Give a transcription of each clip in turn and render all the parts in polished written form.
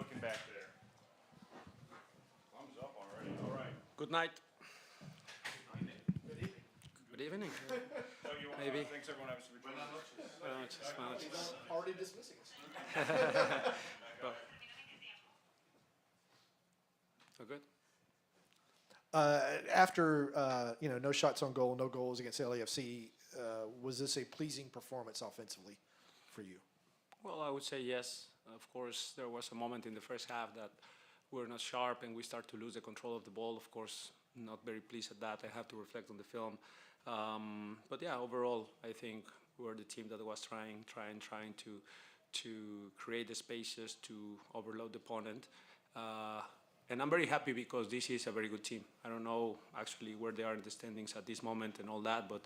looking back there. Thumbs up already. All right. Good night. Good evening. Good evening. So you want Maybe. thanks everyone else for joining us. Buenas noches. Already dismissing us. Oh, good. After no shots on goal, no goals against LAFC, was this a pleasing performance offensively for you? Well, I would say yes. Of course, there was a moment in the first half that we were not sharp and we start to lose the control of the ball. Of course, not very pleased at that. I have to reflect on the film. But yeah, overall, I think we were the team that was trying to create the spaces to overload the opponent. And I'm very happy because this is a very good team. I don't know actually where they are in the standings at this moment and all that, but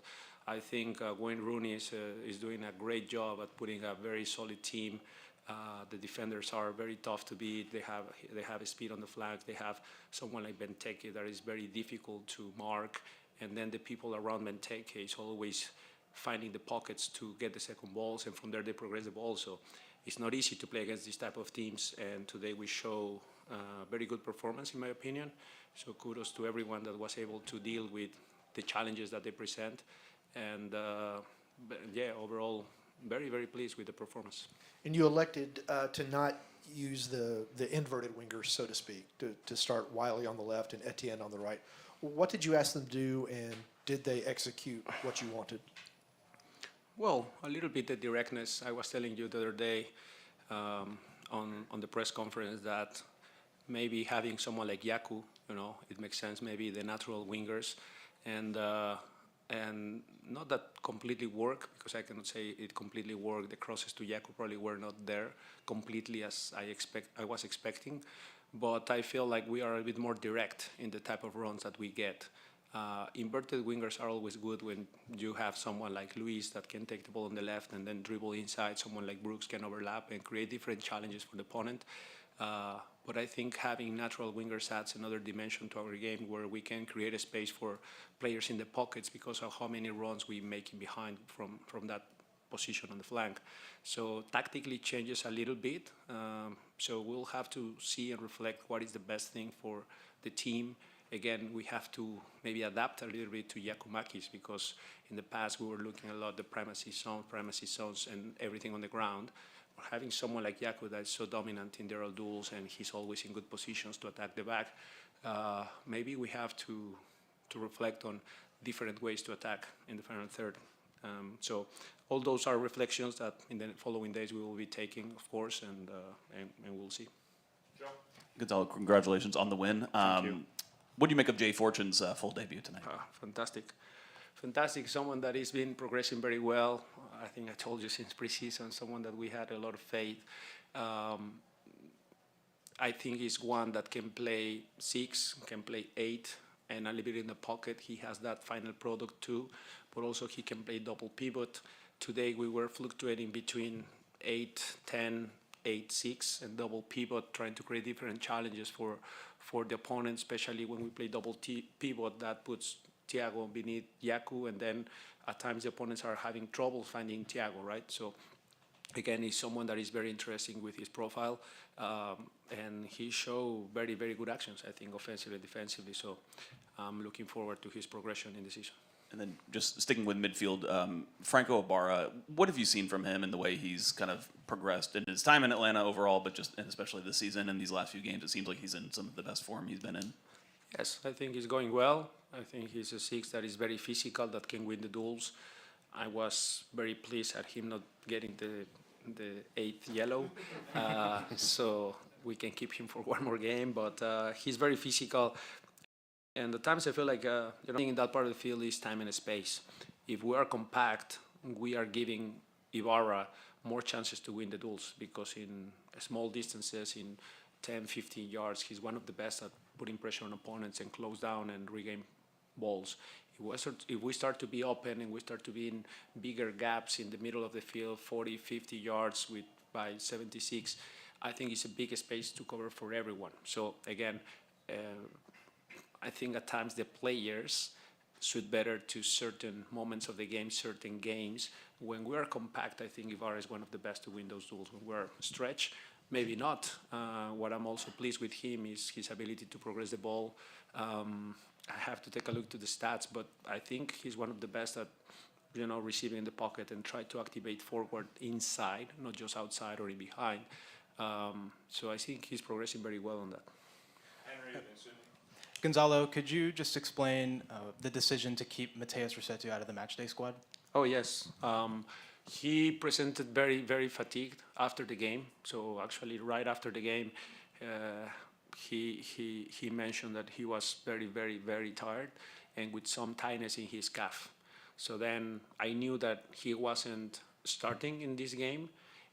I think Wayne Rooney is doing a great job at putting a very solid team. The defenders are very tough to beat. They have a speed on the flanks. They have someone like Benteke that is very difficult to mark, and then the people around Benteke is always finding the pockets to get the second balls, and from there they progress the ball. So it's not easy to play against this type of teams, and today we show very good performance in my opinion. So kudos to everyone that was able to deal with the challenges that they present, and yeah, overall very, very pleased with the performance. And you elected to not use the inverted wingers, so to speak, to start Wiley on the left and Etienne on the right. What did you ask them to do, and did they execute what you wanted? Well, a little bit the directness. I was telling you the other day on the press conference that maybe having someone like Yaku, it makes sense, maybe the natural wingers, and not that completely work, because I cannot say it completely worked. The crosses to Yaku probably were not there completely as I was expecting, but I feel like we are a bit more direct in the type of runs that we get. Inverted wingers are always good when you have someone like Luis that can take the ball on the left and then dribble inside. Someone like Brooks can overlap and create different challenges for the opponent. But I think having natural wingers adds another dimension to our game where we can create a space for players in the pockets because of how many runs we make in behind from that position on the flank. So tactically changes a little bit. So we'll have to see and reflect what is the best thing for the team. Again, we have to maybe adapt a little bit to Giacomakis because in the past we were looking a lot at the primacy zones and everything on the ground. Having someone like Yaku that is so dominant in their duels and he's always in good positions to attack the back, maybe we have to reflect on different ways to attack in the final third. So all those are reflections that in the following days we will be taking, of course, and we'll see. Joe? Gonzalo, congratulations on the win. Thank you. What do you make of Jay Fortune's full debut tonight? Fantastic. Fantastic. Someone that has been progressing very well. I think I told you since preseason, someone that we had a lot of faith. I think he's one that can play 6, can play 8, and a little bit in the pocket. He has that final product too, but also he can play double pivot. Today we were fluctuating between 8-10, 8-6, and double pivot, trying to create different challenges for the opponent, especially when we play double pivot. That puts Thiago beneath Yaku, and then at times the opponents are having trouble finding Thiago, right? So again, he's someone that is very interesting with his profile, and he showed very, very good actions, I think, offensively, defensively. So I'm looking forward to his progression in the season. And then just sticking with midfield, Franco Ibarra, what have you seen from him and the way he's kind of progressed in his time in Atlanta overall, but and especially this season and these last few games? It seems like he's in some of the best form he's been in. Yes, I think he's going well. I think he's a 6 that is very physical, that can win the duels. I was very pleased at him not getting the 8th yellow, so we can keep him for one more game. But he's very physical. And the times I feel like in that part of the field is time and space. If we are compact, we are giving Ibarra more chances to win the duels because in small distances, in 10, 15 yards, he's one of the best at putting pressure on opponents and close down and regain balls. If we start to be open and we start to be in bigger gaps in the middle of the field, 40, 50 yards by 76, I think it's a big space to cover for everyone. So again, I think at times the players suit better to certain moments of the game, certain games. When we are compact, I think Ibarra is one of the best to win those duels. When we're stretched, maybe not. What I'm also pleased with him is his ability to progress the ball. I have to take a look to the stats, but I think he's one of the best at receiving in the pocket and try to activate forward inside, not just outside or in behind. So I think he's progressing very well on that. Henry and Sydney. Gonzalo, could you just explain the decision to keep Mateus Rossetto out of the matchday squad? Oh, yes. He presented very, very fatigued after the game. So actually, right after the game, he mentioned that he was very, very, very tired and with some tightness in his calf. So then I knew that he wasn't starting in this game.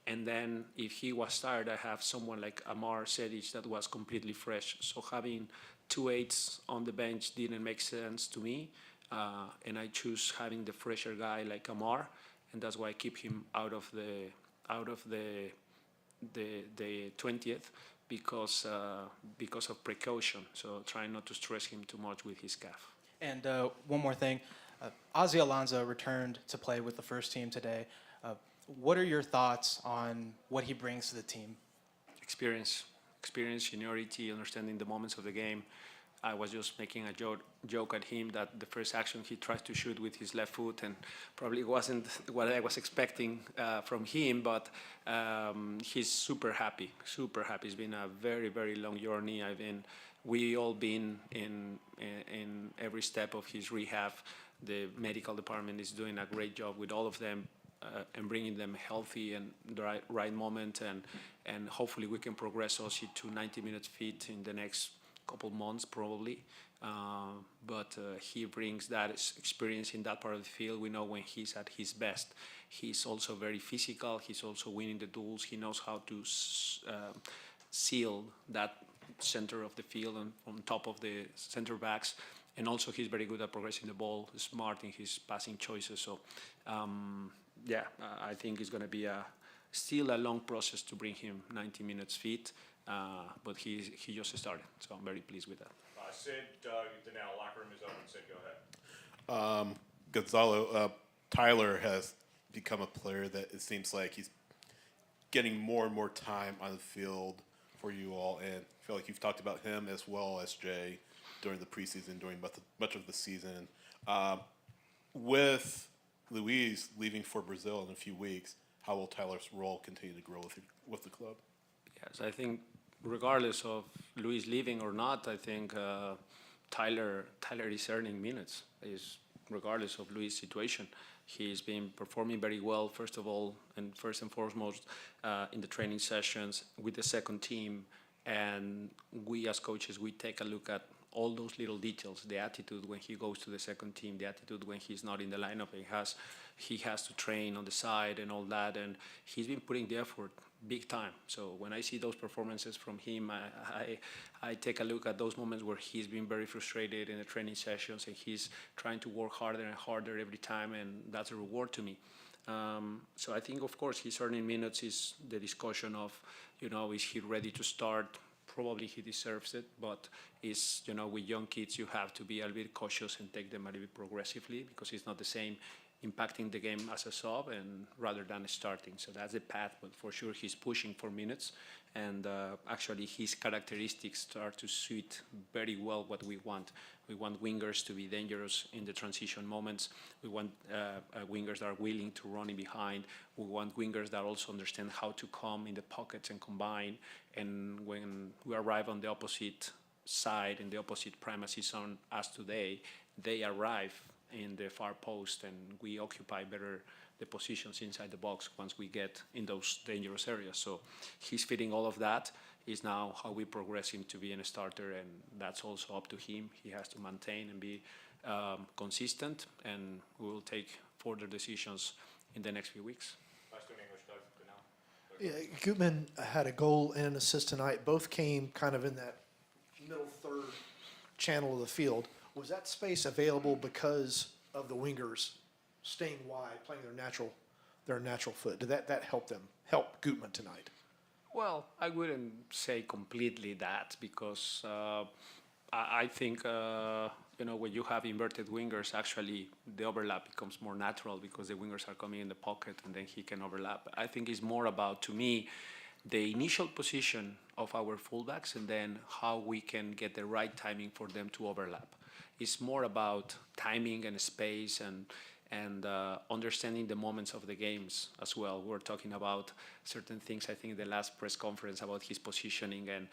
And then if he was tired, I have someone like Amar Sedic that was completely fresh. So having 2 eights on the bench didn't make sense to me. And I choose having the fresher guy like Amar. And that's why I keep him out of the 20th because of precaution. So trying not to stress him too much with his calf. And one more thing. Ozzy Alonso returned to play with the first team today. What are your thoughts on what he brings to the team? Experience, seniority, understanding the moments of the game. I was just making a joke at him that the first action he tried to shoot with his left foot and probably wasn't what I was expecting from him, but he's super happy. It's been a very, very long journey. We all been in every step of his rehab. The medical department is doing a great job with all of them. And bringing them healthy and the right moment, and hopefully we can progress also to 90 minutes fit in the next couple months probably. But he brings that experience in that part of the field. We know when he's at his best. He's also very physical. He's also winning the duels. He knows how to seal that center of the field and on top of the center backs. And also he's very good at progressing the ball, smart in his passing choices. So. I think it's going to be still a long process to bring him 90 minutes fit, but he just started, so I'm very pleased with that. Sid, the now locker room is open. Sid, go ahead. Gonzalo, Tyler has become a player that it seems like he's getting more and more time on the field for you all, and I feel like you've talked about him as well as Jay during the preseason, during much of the season. With Luis leaving for Brazil in a few weeks, how will Tyler's role continue to grow with the club? Yes, I think regardless of Luis leaving or not, I think Tyler is earning minutes. Regardless of Luis' situation, he's been performing very well. First and foremost, in the training sessions with the second team, and we as coaches we take a look at all those little details, the attitude when he goes to the second team, the attitude when he's not in the lineup, he has to train on the side and all that, and he's been putting the effort big time. So when I see those performances from him, I take a look at those moments where he's been very frustrated in the training sessions and he's trying to work harder and harder every time, and that's a reward to me. So I think, of course, his earning minutes is the discussion of, is he ready to start? Probably he deserves it, but with young kids, you have to be a little bit cautious and take them a little bit progressively because it's not the same impacting the game as a sub and rather than starting. So that's the path, but for sure he's pushing for minutes, and actually his characteristics start to suit very well what we want. We want wingers to be dangerous in the transition moments. We want wingers that are willing to run in behind. We want wingers that also understand how to come in the pockets and combine. And when we arrive on the opposite side, in the opposite premises on us today, they arrive in the far post and we occupy better the positions inside the box once we get in those dangerous areas. So he's fitting all of that. Is now how we progress him to being a starter, and that's also up to him. He has to maintain and be consistent, and we will take further decisions in the next few weeks. Last two in English, Doug, for now. Yeah, Goodman had a goal and an assist tonight. Both came kind of in that middle third channel of the field. Was that space available because of the wingers staying wide, playing their natural foot? Did that help Goodman tonight? Well, I wouldn't say completely that because I think when you have inverted wingers, actually the overlap becomes more natural because the wingers are coming in the pocket and then he can overlap. I think it's more about, to me, the initial position of our fullbacks and then how we can get the right timing for them to overlap. It's more about timing and space and understanding the moments of the games as well. We're talking about certain things, I think, in the last press conference about his positioning, and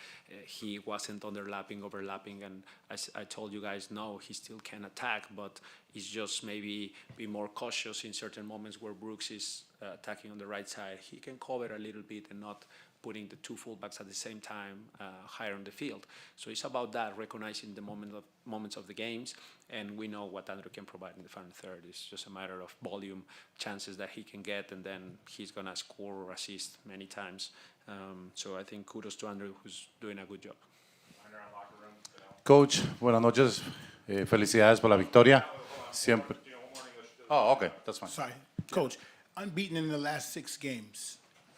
he wasn't overlapping, and as I told you guys, no, he still can attack, but it's just maybe be more cautious in certain moments where Brooks is attacking on the right side. He can cover a little bit and not putting the two fullbacks at the same time higher on the field. So it's about that, recognizing the moments of the games, and we know what Andrew can provide in the final third. It's just a matter of volume, chances that he can get, and then he's going to score or assist many times. So I think kudos to Andrew, who's doing a good job. Coach, buenas noches. Felicidades por la victoria. Siempre. Oh, okay, that's fine. Sorry, Coach, unbeaten in the last 6 games.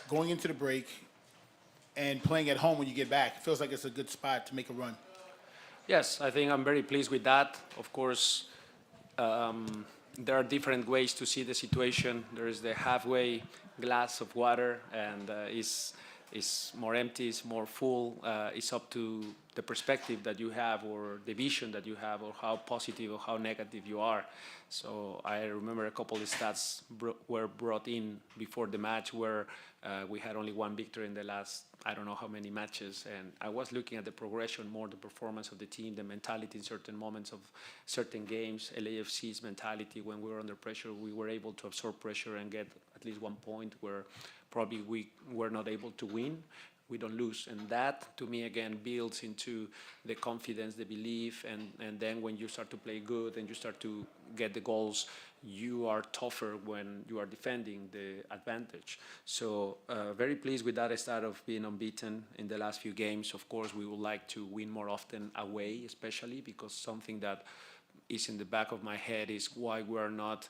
Going into the break and playing at home when you get back, it feels like it's a good spot to make a run. Yes, I think I'm very pleased with that. Of course, there are different ways to see the situation. There is the halfway glass of water, and it's more empty, it's more full. It's up to the perspective that you have or the vision that you have or how positive or how negative you are. So I remember a couple of stats were brought in before the match where we had only one victory in the last, I don't know how many matches. And I was looking at the progression more, the performance of the team, the mentality in certain moments of certain games, LAFC's mentality. When we were under pressure, we were able to absorb pressure and get at least 1 point where probably we were not able to win. We don't lose. And that, to me, again, builds into the confidence, the belief, and then when you start to play good and you start to get the goals, you are tougher when you are defending the advantage. So very pleased with that start of being unbeaten in the last few games. Of course, we would like to win more often away, especially because something that is in the back of my head is why we are not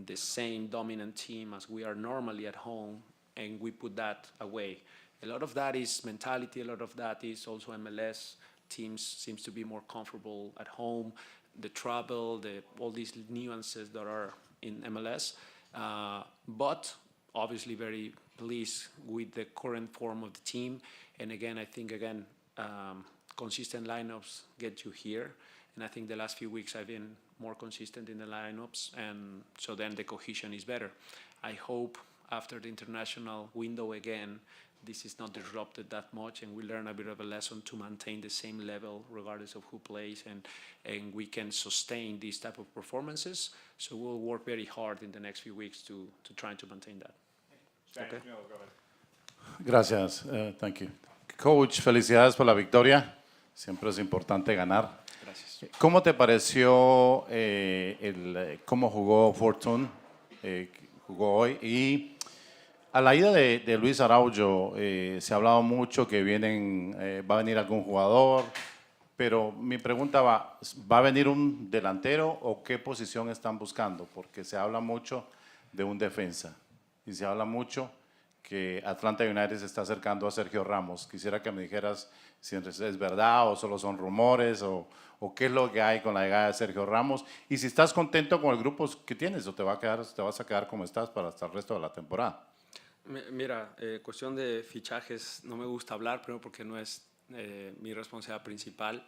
the same dominant team as we are normally at home, and we put that away. A lot of that is mentality. A lot of that is also MLS. Teams seems to be more comfortable at home. The travel, all these nuances that are in MLS. But obviously very pleased with the current form of the team. And again, I think, consistent lineups get you here. And I think the last few weeks I've been more consistent in the lineups. And so then the cohesion is better. I hope after the international window again, this is not disrupted that much, and we learn a bit of a lesson to maintain the same level regardless of who plays, and we can sustain these type of performances. So we'll work very hard in the next few weeks to try to maintain that. Okay. Gracias. Thank you. Coach, felicidades por la victoria. Siempre es importante ganar. Gracias. ¿Cómo te pareció cómo jugó Fortune? Jugó hoy. Y a la ida de Luis Araujo se ha hablado mucho que va a venir algún jugador, pero mi pregunta ¿va a venir un delantero o qué posición están buscando? Porque se habla mucho de un defensa y se habla mucho que Atlanta United se está acercando a Sergio Ramos. Quisiera que me dijeras si es verdad o solo son rumores o qué es lo que hay con la llegada de Sergio Ramos y si estás contento con el grupo que tienes o te vas a quedar como estás para hasta el resto de la temporada. Mira, cuestión de fichajes no me gusta hablar, primero porque no es mi responsabilidad principal.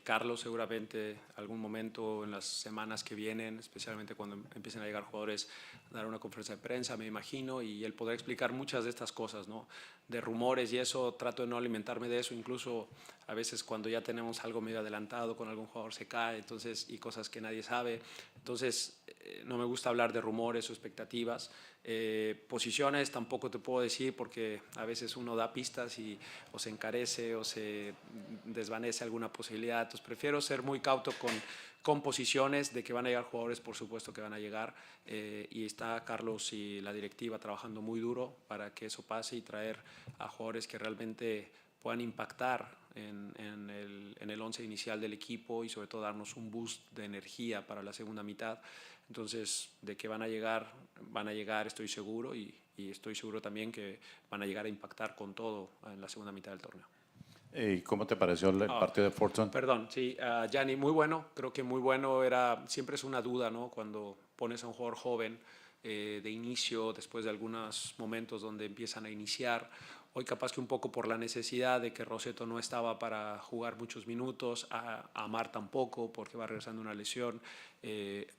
Carlos seguramente algún momento en las semanas que vienen, especialmente cuando empiecen a llegar jugadores, dará una conferencia de prensa, me imagino, y él podrá explicar muchas de estas cosas, ¿no? De rumores y eso, trato de no alimentarme de eso, incluso a veces cuando ya tenemos algo medio adelantado, con algún jugador se cae, entonces, y cosas que nadie sabe. Entonces, no me gusta hablar de rumores o expectativas. Posiciones tampoco te puedo decir porque a veces uno da pistas y o se encarece o se desvanece alguna posibilidad. Entonces prefiero ser muy cauto con posiciones. De que van a llegar jugadores, por supuesto que van a llegar, y está Carlos y la directiva trabajando muy duro para que eso pase y traer a jugadores que realmente puedan impactar en el once inicial del equipo y sobre todo darnos un boost de energía para la segunda mitad. Entonces, de que van a llegar, estoy seguro, y estoy seguro también que van a llegar a impactar con todo en la segunda mitad del torneo. ¿Y cómo te pareció el partido de Fortune? Perdón, sí, Gianni, muy bueno, creo que muy bueno. Siempre es una duda, ¿no? Cuando pones a un jugador joven de inicio, después de algunos momentos donde empiezan a iniciar, Hoy capaz que un poco por la necesidad de que Rossetto no estaba para jugar muchos minutos, a Amar tampoco porque va regresando una lesión,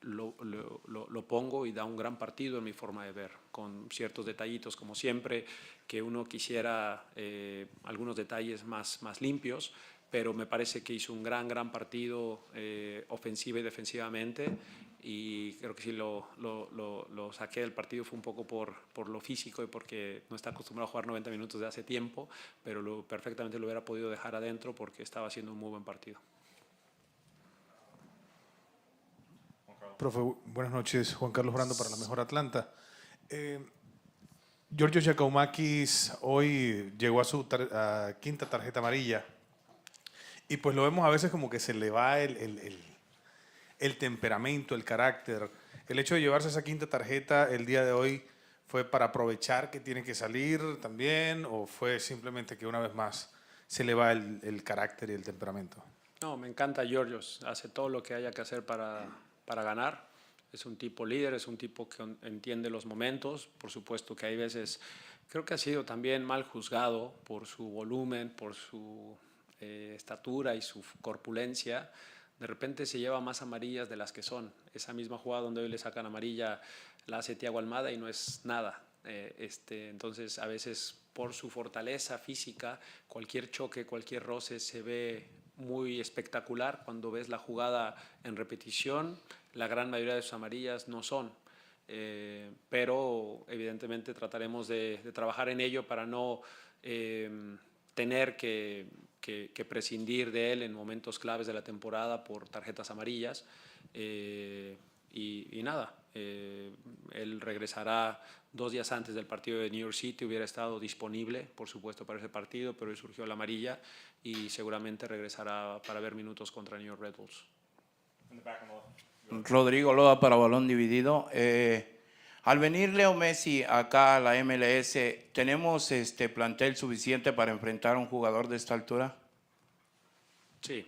lo pongo y da un gran partido en mi forma de ver, con ciertos detallitos como siempre, que uno quisiera algunos detalles más limpios, pero me parece que hizo un gran partido ofensiva y defensivamente, y creo que si lo saqué del partido fue un poco por lo físico y porque no está acostumbrado a jugar 90 minutos de hace tiempo, pero perfectamente lo hubiera podido dejar adentro porque estaba haciendo un muy buen partido. Profe, buenas noches. Juan Carlos Brando para La Mejor Atlanta. Giorgio Giacomakis hoy llegó a su quinta tarjeta amarilla y pues lo vemos a veces como que se le va el temperamento, el carácter. El hecho de llevarse esa quinta tarjeta el día de hoy, ¿fue para aprovechar que tiene que salir también o fue simplemente que una vez más se le va el carácter y el temperamento? No, me encanta Giorgio, hace todo lo que haya que hacer para ganar. Es un tipo líder, es un tipo que entiende los momentos. Por supuesto que hay veces, creo que ha sido también mal juzgado por su volumen, por su estatura y su corpulencia. De repente se lleva más amarillas de las que son. Esa misma jugada donde hoy le sacan amarilla la hace Thiago Almada y no es nada. Entonces a veces por su fortaleza física, cualquier choque, cualquier roce se ve muy espectacular. Cuando ves la jugada en repetición, la gran mayoría de sus amarillas no son. Pero evidentemente trataremos de trabajar en ello para no tener que prescindir de él en momentos claves de la temporada por tarjetas amarillas. Y nada, él regresará 2 días antes del partido de New York City. Hubiera estado disponible, por supuesto, para ese partido, pero hoy surgió la amarilla y seguramente regresará para ver minutos contra New York Red Bulls. Rodrigo Loa para Balón Dividido. Al venir Leo Messi acá a la MLS, ¿tenemos plantel suficiente para enfrentar a un jugador de esta altura? Sí.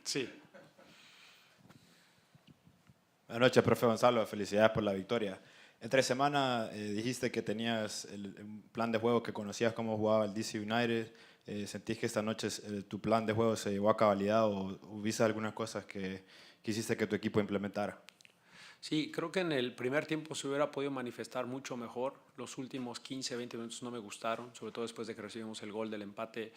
Sí. Buenas noches, profe Gonzalo. Felicidades por la victoria. Entre semana dijiste que tenías el plan de juego, que conocías cómo jugaba el DC United. ¿Sentís que esta noche tu plan de juego se llevó a cabalidad o viste algunas cosas que quisiste que tu equipo implementara? Sí, creo que en el primer tiempo se hubiera podido manifestar mucho mejor. Los últimos 15, 20 minutos no me gustaron, sobre todo después de que recibimos el gol del empate.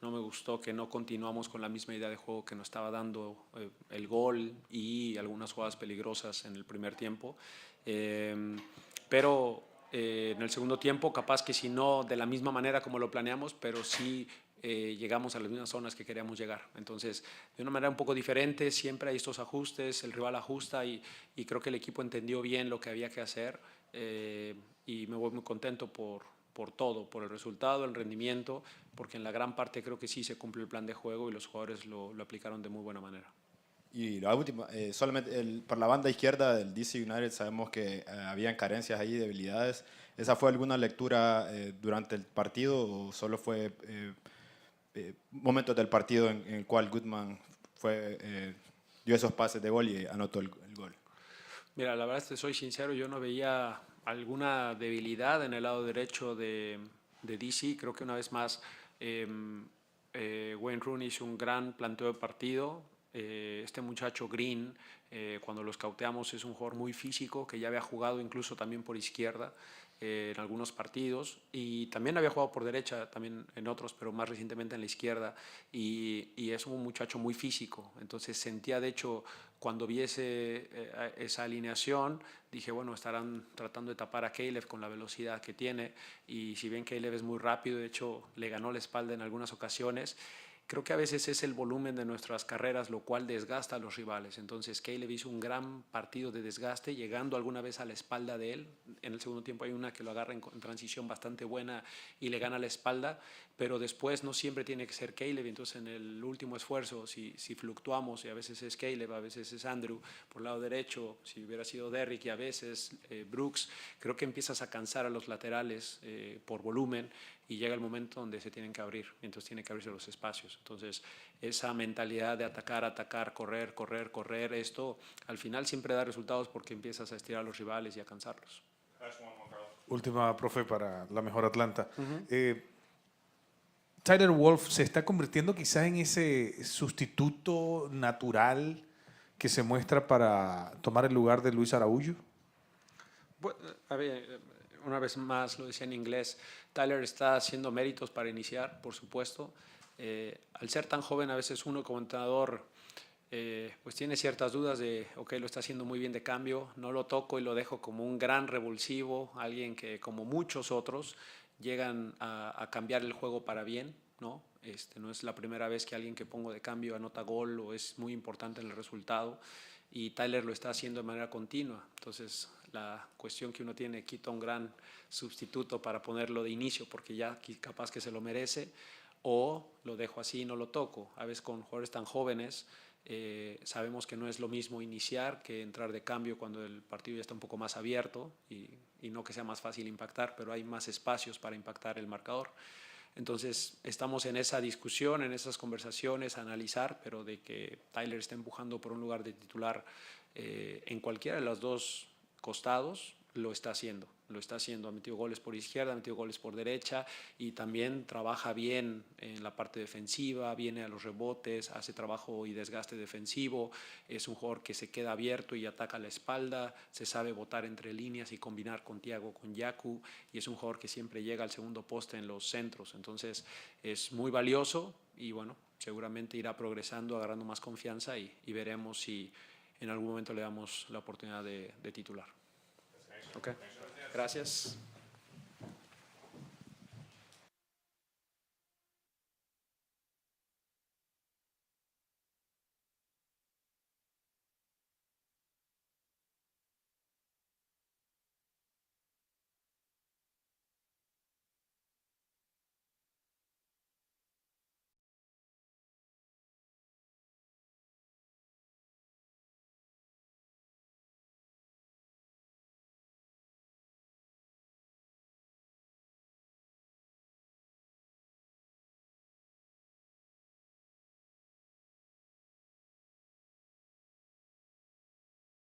No me gustó que no continuamos con la misma idea de juego que nos estaba dando el gol y algunas jugadas peligrosas en el primer tiempo. Pero en el segundo tiempo, capaz que si no de la misma manera como lo planeamos, pero sí llegamos a las mismas zonas que queríamos llegar. Entonces, de una manera un poco diferente, siempre hay estos ajustes, el rival ajusta y creo que el equipo entendió bien lo que había que hacer y me voy muy contento por todo, por el resultado, el rendimiento, porque en la gran parte creo que sí se cumplió el plan de juego y los jugadores lo aplicaron de muy buena manera. Y la última, solamente por la banda izquierda del DC United sabemos que habían carencias ahí, debilidades. ¿Esa fue alguna lectura durante el partido o solo fue momentos del partido en el cual Goodman dio esos pases de gol y anotó el gol? Mira, la verdad, te soy sincero, yo no veía alguna debilidad en el lado derecho de DC. Creo que una vez más Wayne Rooney hizo un gran planteo de partido. Este muchacho Green, cuando lo scouteamos, es un jugador muy físico que ya había jugado incluso también por izquierda en algunos partidos y también había jugado por derecha también en otros, pero más recientemente en la izquierda y es un muchacho muy físico. Entonces sentía, de hecho, cuando vi esa alineación, dije, bueno, estarán tratando de tapar a Caleb con la velocidad que tiene y si bien Caleb es muy rápido, de hecho le ganó la espalda en algunas ocasiones. Creo que a veces es el volumen de nuestras carreras lo cual desgasta a los rivales. Entonces Caleb hizo un gran partido de desgaste, llegando alguna vez a la espalda de él. En el segundo tiempo hay una que lo agarra en transición bastante buena y le gana la espalda, pero después no siempre tiene que ser Caleb. Entonces en el último esfuerzo, si fluctuamos, y a veces es Caleb, a veces es Andrew por el lado derecho, si hubiera sido Derrick y a veces Brooks, creo que empiezas a cansar a los laterales por volumen y llega el momento donde se tienen que abrir, y entonces tienen que abrirse los espacios. Entonces, esa mentalidad de atacar, correr, esto al final siempre da resultados porque empiezas a estirar a los rivales y a cansarlos. última, profe, para la mejor Atlanta. Tyler Wolff se está convirtiendo quizás en ese sustituto natural que se muestra para tomar el lugar de Luis Araújo. Bueno, a ver, una vez más lo decía en inglés, Tyler está haciendo méritos para iniciar, por supuesto. Al ser tan joven, a veces uno como entrenador pues tiene ciertas dudas de, ok, lo está haciendo muy bien de cambio, no lo toco y lo dejo como un gran revulsivo, alguien que como muchos otros llegan a cambiar el juego para bien, ¿no? No es la primera vez que alguien que pongo de cambio anota gol o es muy importante en el resultado, y Tyler lo está haciendo de manera continua. Entonces la cuestión que uno tiene, quita un gran sustituto para ponerlo de inicio porque ya capaz que se lo merece, o lo dejo así y no lo toco. A veces con jugadores tan jóvenes sabemos que no es lo mismo iniciar que entrar de cambio cuando el partido ya está un poco más abierto y no que sea más fácil impactar, pero hay más espacios para impactar el marcador. Entonces estamos en esa discusión, en esas conversaciones, a analizar, pero de que Tyler está empujando por un lugar de titular en cualquiera de los dos costados, lo está haciendo. Lo está haciendo, ha metido goles por izquierda, ha metido goles por derecha y también trabaja bien en la parte defensiva, viene a los rebotes, hace trabajo y desgaste defensivo, es un jugador que se queda abierto y ataca a la espalda, se sabe botar entre líneas y combinar con Thiago, con Yaku, y es un jugador que siempre llega al segundo poste en los centros. Entonces es muy valioso y bueno, seguramente irá progresando, agarrando más confianza y veremos si en algún momento le damos la oportunidad de titular. Okay. Gracias.